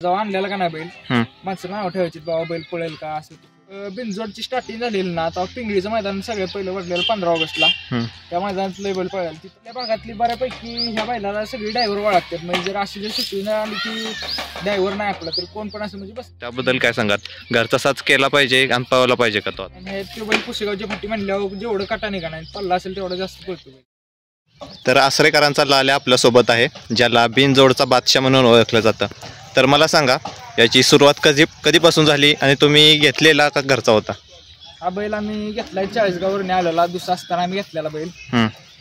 जेव्हा आणलेला का नाही बैल माणसं नाव ठेवायची बाबा बैल पळेल का असं. बिनजोडची स्टार्टिंग झालेली ना आता पिंगळीचं मैदान सगळ्यात पहिलं वाढलेलं 15 ऑगस्टला. त्या मैदानात लय बैल पळायला तिथल्या भागातली बऱ्यापैकी ह्या बैलाला सगळी ड्रायव्हर ओळखतात. म्हणजे जर अशी जर सुट्टी आली की ड्रायव्हर नाही आपला तर कोण पण असं म्हणजे बस. त्याबद्दल काय सांगाल? घरचा साच केला पाहिजे आणि पळवला पाहिजे का तो? ते बैल पुसेगावची फाटी म्हणल्यावर जेवढं काटा निघा नाही पल्ला असेल तेवढं जास्त पळतो बैल. तर आसरेकरांचा लाल्या आपल्यासोबत आहे, ज्याला बिनजोडचा बादशाह म्हणून ओळखलं जातं. तर मला सांगा, याची सुरुवात कधीपासून झाली आणि तुम्ही घेतलेला का घरचा होता? हा बैल आम्ही घेतलाय 40 गावावरून आलेला. दुसरा असताना आम्ही घेतलेला बैल.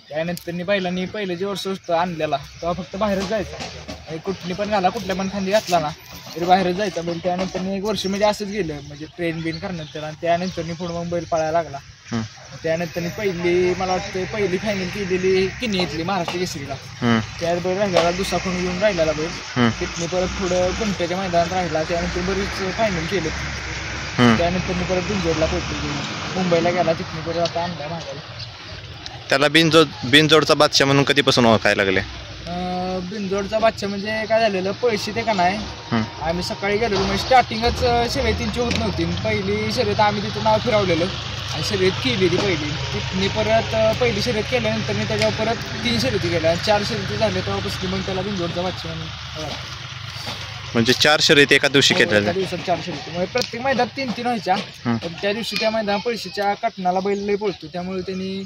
त्यानंतर बैलांनी पहिले जे वर्ष आणलेला तेव्हा फक्त बाहेरच जायचं. कुठली पण घाला कुठल्या पण खांदी घातला ना तरी बाहेरच जायचा बैल. त्यानंतर एक वर्ष म्हणजे असंच गेलं, म्हणजे ट्रेन बिन करण्यात त्याला. त्यानंतर पुढे मग बैल पळायला लागला. त्यानंतर मला वाटतं पहिली फायनल केलेली किनी इथली महाराष्ट्र केसरीला. त्यात बैल राहिलेला दुसरा कोणी येऊन राहिलेला बैल. तिथने परत पुढं कुमट्याच्या मैदानात राहिला. त्यानंतर बरीच फायनल केले. त्यानंतर परत बिनजोडला पोहोचलो, मुंबईला गेला. तिथने परत आता आणला मागायला. त्याला बिनजोडचा बादशाह म्हणून कधीपासून ओळखायला लागले? बिनजोडचा बादशाह म्हणजे काय झालेलं, पैसे ते का नाही आम्ही सकाळी गेलेलो. म्हणजे स्टार्टिंगच शर्यतींची होत नव्हती. पहिली शर्यत आम्ही तिथं नाव फिरवलेलं आणि शर्यत केलेली पहिली. तिथनी परत पहिली शर्यत केल्यानंतर मी त्याच्यावर परत 3 शर्यती केल्या आणि 4 शर्यती झाल्या. तेव्हापासून मग त्याला बिनजोडचा बादशाह म्हणून. म्हणजे 4 शर्यती एका दिवशी केल्या? त्या दिवसात 4 शर्यती. म्हणजे प्रत्येक मैदानात 3-3 व्हायच्या. पण त्या दिवशी त्या मैदानात पैशाच्या कटणाला बैल लय पळतो, त्यामुळे त्यांनी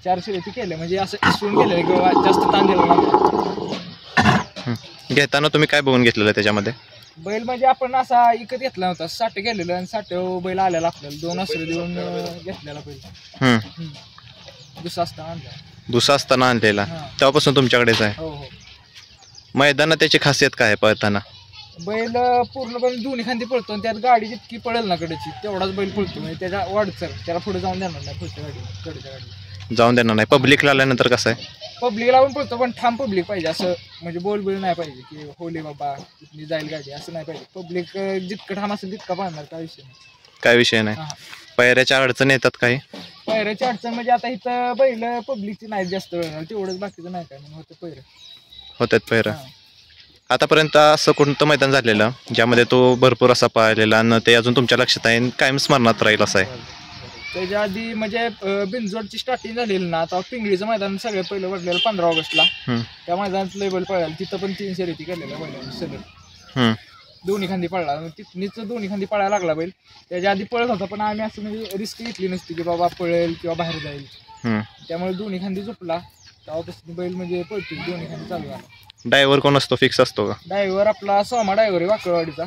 4 शर्यती केल्या. म्हणजे असं इसून केलं किंवा जास्त ताण दिला ना. घेताना तुम्ही काय बघून घेतलेलं त्याच्यामध्ये? बैल म्हणजे आपण असा इकत घेतला होता. 60 गेलेलं आणि 60 बैल आलेला आपल्याला. 2 असरे देऊन घेतलेला बैल. दुसरा असताना आणलेला. तेव्हापासून तुमच्याकडेच आहे? हो हो. मैदानात त्याची खासियत काय आहे पळताना? बैल पूर्णपणे दोन्ही खांदी पळतो आणि त्यात गाडी जितकी पळेल ना कडेची तेवढाच बैल पळतो. म्हणजे त्याच्या वाढचर त्याला पुढे जाऊन देणार नाही. पुढच्या कडच्या गाडी जाऊन देणार नाही. पब्लिकला आल्यानंतर कसं आहे? पब्लिकला पण पळतो, पण ठाम पब्लिक पाहिजे. असं म्हणजे बोल नाही पाहिजे की होले बाबा इथली जाईल गाडी असं नाही पाहिजे. पब्लिक जितकं ठाम असेल तितका पाहणार. काय विषय नाही. पायऱ्याच्या अडचणी येतात काही? पायऱ्याची अडचण म्हणजे आता इथं बैल पब्लिकची नाही जास्त वेळ, तेवढंच बाकीचं नाही काय म्हणून होतं पैर होतात. पैर आतापर्यंत असं कोणतं मैदान झालेलं ज्यामध्ये तो भरपूर असा पाहिलेला आणि ते अजून तुमच्या लक्षात आहे कायम स्मरणात राहील असं आहे? त्याच्या आधी म्हणजे बिनजोडची स्टार्टिंग झालेली ना आता पिंगळीचं मैदान सगळ्यात पहिलं वाढलेलं 15 ऑगस्टला. त्या मैदानात लय बैल पळायला. तिथं पण 3 शर्यती केलेल्या बैलांनी सलग. दोन्ही खांदी पळला. तिथनीच दोन्ही खांदी पळायला लागला बैल. त्याच्या आधी पळत होता, पण आम्ही असं म्हणजे रिस्क घेतली नसती की बाबा पळेल किंवा बाहेर जाईल. त्यामुळे दोन्ही खांदी झोपला. तेव्हापासून बैल म्हणजे पळतो दोन्ही खांदी चालू झाला. ड्रायव्हर कोण असतो? फिक्स असतो का? ड्रायव्हर आपला सोमा ड्रायव्हर आहे वाकळवाडीचा.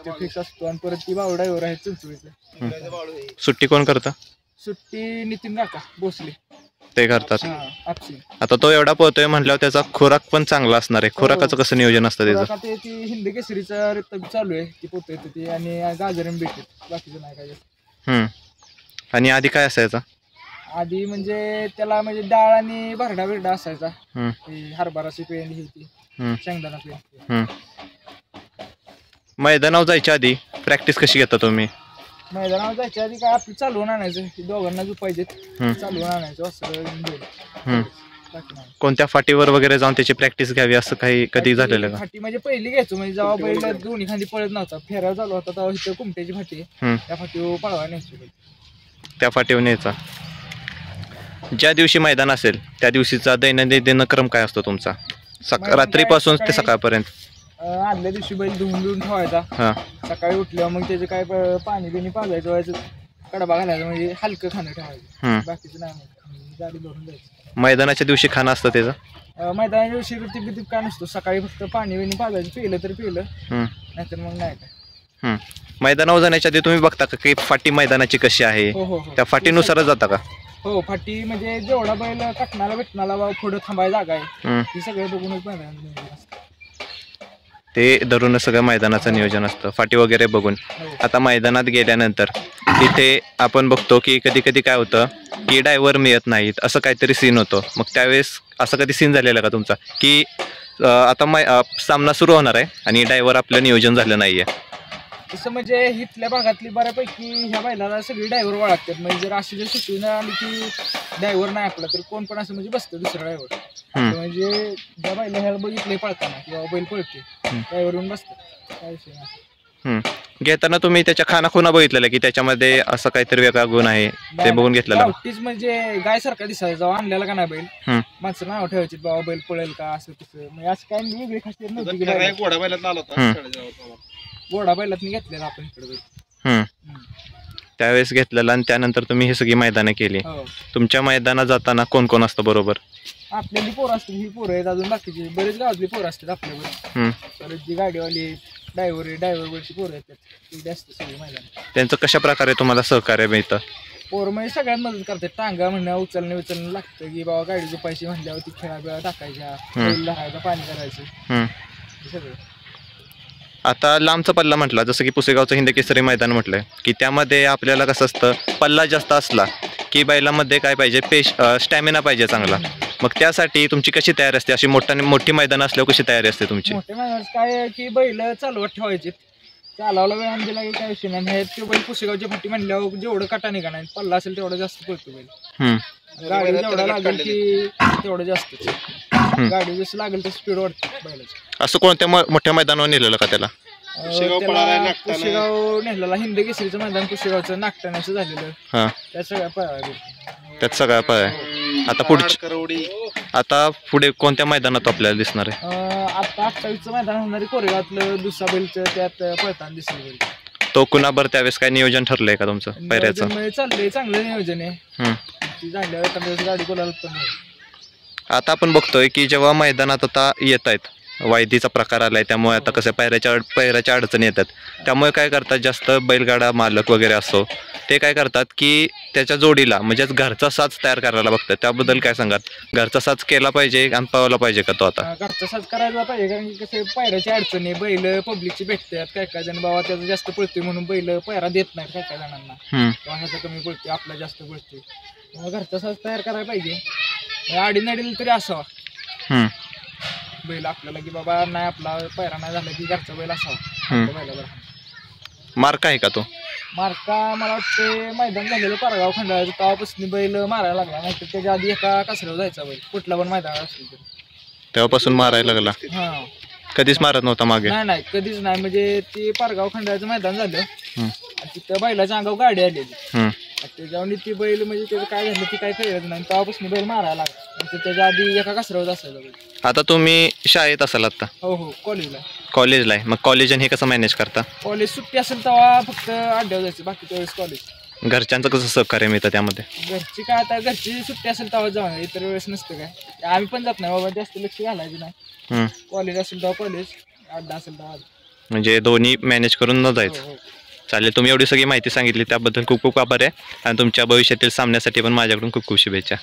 तो फिक्स असतो. आणि परत ती भाऊ ड्रायव्हर आहे चिंचवडीचा. सुट्टी कोण करतं? सुट्टी नितीन काका भोसले ते करतात. आता तो एवढा पळतोय म्हटल्यावर त्याचा खुराक पण चांगला असणार आहे. खुराकाचं कसं नियोजन असतं त्याचं? ती हिंदी केसरीचा रितब चालू आहे, ती पोत येते ती आणि गाजरन भेटते. बाकीचं नाही काय. आणि आधी काय असायचं? आधी म्हणजे त्याला म्हणजे डाळ आणि भरडा बिरडा असायचा. हरभराची पेंड ही ती शेंगदाणा पेंड. मैदानावर जायच्या आधी प्रॅक्टिस कशी घेता तुम्ही? मैदानावर जायच्या आधी काय आपलं चालवून आणायचं. दोघांना जो पाहिजे चालवून आणायचं असं. कोणत्या फाटीवर वगैरे जाऊन त्याची प्रॅक्टिस घ्यावी असं काही कधी झालेलं का? फाटी म्हणजे पहिली घ्यायचो. म्हणजे जेव्हा बैल दोन्ही खांदी पळत नव्हता, फेरा चालू होता, तेव्हा इथं कुमट्याची फाटी त्या फाटीवर पळवा न्यायची. त्या फाटीवर न्यायचा. ज्या दिवशी मैदान असेल त्या दिवशीचा दैनंदिन क्रम काय असतो तुमचा? रात्रीपासून ते सकाळपर्यंत? आदल्या दिवशी बैल धुवून ठेवायचा. सकाळी उठल्यावर मग त्याचे काय पाणी बिणी पाजायचं, व्हायचं कडबा घालायचं. म्हणजे हलकं खाणं ठेवायचं, बाकीचं नाही. गाडी भरून जायचं. मैदानाच्या दिवशी खाणं असतं त्याचं? मैदानाच्या दिवशी टिप काय नसतो. सकाळी फक्त पाणी बिणी पाजायचं. पिलं तर पिलं, नाहीतर मग नाही काय. मैदानावर जाण्याच्या आधी तुम्ही बघता का की फाटी मैदानाची कशी आहे? त्या फाटीनुसारच जाता का? हो. फाटी म्हणजे जेवढा बैल कटणाला भेटणाला पुढे थांबायला जागा आहे ती सगळं बघूनच मैदान ते धरून सगळं मैदानाचं नियोजन असतं, फाटी वगैरे बघून. आता मैदानात गेल्यानंतर तिथे आपण बघतो की कधी कधी काय होतं की ड्रायव्हर मिळत नाहीत, असं काहीतरी सीन होतो. मग त्यावेळेस असं कधी सीन झालेला का तुमचा की आता सामना सुरू होणार आहे आणि ड्रायव्हर आपलं नियोजन झालं नाहीये? तसं म्हणजे इथल्या भागातली बऱ्यापैकी ह्या बैलाला सगळी ड्रायव्हर ओळखतात. म्हणजे जर अशी जर सुट्टी आली की ड्रायव्हर नाही आपला तर कोण पण असं म्हणजे बसतं दुसरा ड्रायव्हर. म्हणजे ज्या बैला ह्याला बघितले पळताना किंवा बैल पळते ड्रायव्हर येऊन बसतात. काय विषय नाही. घेताना तुम्ही त्याच्या खानाखुना बघितलेल्या की त्याच्यामध्ये असं काहीतरी वेगळा गुण आहे ते बघून घेतलेलं? गावठीच म्हणजे गाय सारखा दिसायचा जेव्हा आणलेला का नाही बैल माणसं नाव ठेवायची बाबा बैल पळेल का असं तसं. म्हणजे असं काय वेगळी खासियत नव्हती. घोडा बैलात घेतलेला आपण इकडे बैल त्यावेळेस घेतलेला आणि त्यानंतर तुम्ही ही सगळी मैदानं केली. तुमच्या मैदानात जाताना कोण कोण असतं बरोबर? आपल्याली पोरं असतात, ही पोरं आहेत, अजून बाकीची बरेच गावातली पोरं असतात आपल्यावर. परत जी गाडीवाली ड्रायव्हरची पोरं येतात ती असते सगळी मैदान. त्यांचं कशा प्रकारे तुम्हाला सहकार्य मिळतं? पोरं म्हणजे सगळ्यात मदत करतात. टांगा म्हणणं उचलणं लागतं की बाबा गाडी झोपायची म्हणल्यावरती खेळा बिळा टाकायच्या, लहायचं पाणी करायचं सगळं. आता लांबचा पल्ला म्हटला जसं की पुसेगावचं हिंद केसरी मैदान म्हटलंय की त्यामध्ये आपल्याला कसं असतं पल्ला जास्त असला की बैलामध्ये काय पाहिजे स्टॅमिना पाहिजे चांगला. मग त्यासाठी तुमची कशी तयारी असते? अशी मोठी मैदान असल्यावर कशी तयारी असते तुमची? मोठे मैदान काय की बैल चालवत ठेवायचे, चालवला वेळ दिला की काय विषय नाही. ते बैल पुसेगावच्या फाटी म्हणल्यावर जेवढं काटाने का नाही पल्ला असेल तेवढं जास्त पळतो बैल. गाडी जेवढा लागेल की तेवढं जास्त, गाडी जसं लागेल तसं स्पीड वाढते बैलाची. असं कोणत्या मोठ्या मैदानावर नेलेलं का त्याला? पुसेगाव नेलेला हिंद केसरीचं मैदान पुसेगावचं नागटाण्याचं झालेलं. त्या सगळ्या पळाला त्यात सगळ्या पळाय. आता पुढे कोणत्या मैदानात आपल्याला दिसणार आहे? आता 28चं मैदान होणारी कोरेगावातलं दुसरा बैलचं त्यात पळताना दिसलं बैल. तो कुणाबर त्यावेळेस काय नियोजन ठरलंय का तुमचं पैऱ्याचं? चाललंय, चांगलं नियोजन आहे. ती झाल्यावर एखाद्या दिवस गाडी बोलायला पण. आता आपण बघतोय की जेव्हा मैदानात आता येत आहेत वायदीचा प्रकार आलाय त्यामुळे आता कसं पैऱ्याच्या अडचणी येतात. त्यामुळे काय करतात जास्त बैलगाडा मालक वगैरे असो ते काय करतात की त्याच्या जोडीला म्हणजेच घरचा साज तयार करायला बघतात. त्याबद्दल काय सांगाल? घरचा साज केला पाहिजे आणि पळवला पाहिजे का तो आता? घरचा साज करायला पाहिजे, कारण की कसं पैऱ्याची अडचणी बैल पब्लिकची भेटतात. काय जण बाबा त्याचं जास्त पळतोय म्हणून बैल पैरा देत नाही काय जणांना, ह्याचा कमी पळतोय आपला जास्त पळतोय. घरचा साज तयार करायला पाहिजे, आडीनडील तरी असावा बैल आपल्याला की बाबा नाही आपला पैरा नाही झाला की घरचा बैल असावा बैलावर. मार्क आहे का तो? मार्का मला वाटते मैदान झालेलं परगाव खंडाळाचं तेव्हापासून बैल मारायला लागला, नाहीतर त्याच्या आधी एका कासऱ्यावर जायचा बैल कुठला पण मैदान असेल तर तेव्हापासून मारायला लागला. कधीच मारत नव्हता मागे? नाही कधीच नाही. म्हणजे ते परगाव खंडाळाचं मैदान झालं तिथं बैलाच्या अंगावर गाडी आलेली त्याच्यावर ती बैल म्हणजे त्याचं काय झालं ती काय कळलं नाही. तेव्हापासून बैल मारायला लागला, त्याच्या आधी एका कासऱ्यावर असायला बैल. आता तुम्ही शाळेत असाल आता? हो कॉलेजला आहे. मग कॉलेज आणि हे कसं मॅनेज करता? कॉलेज सुट्टी असेल तेव्हा फक्त अड्ड्यावर जायचं, बाकी त्यावेळेस कॉलेज. घरच्यांचं कसं सहकार्य मिळतं त्यामध्ये? घरची काय आता घरची सुट्टी असेल तेव्हा जाऊ, इतर वेळेस नसतं काय. आम्ही पण जात नाही बाबा, जास्त लक्ष घालायचं नाही. कॉलेज असेल तेव्हा कॉलेज, अड्डा असेल तेव्हा. म्हणजे दोन्ही मॅनेज करून न जायचं. चालेल, तुम्ही एवढी सगळी माहिती सांगितली त्याबद्दल खूप खूप आभार आहे आणि तुमच्या भविष्यातील सामन्यासाठी पण माझ्याकडून खूप खूप शुभेच्छा.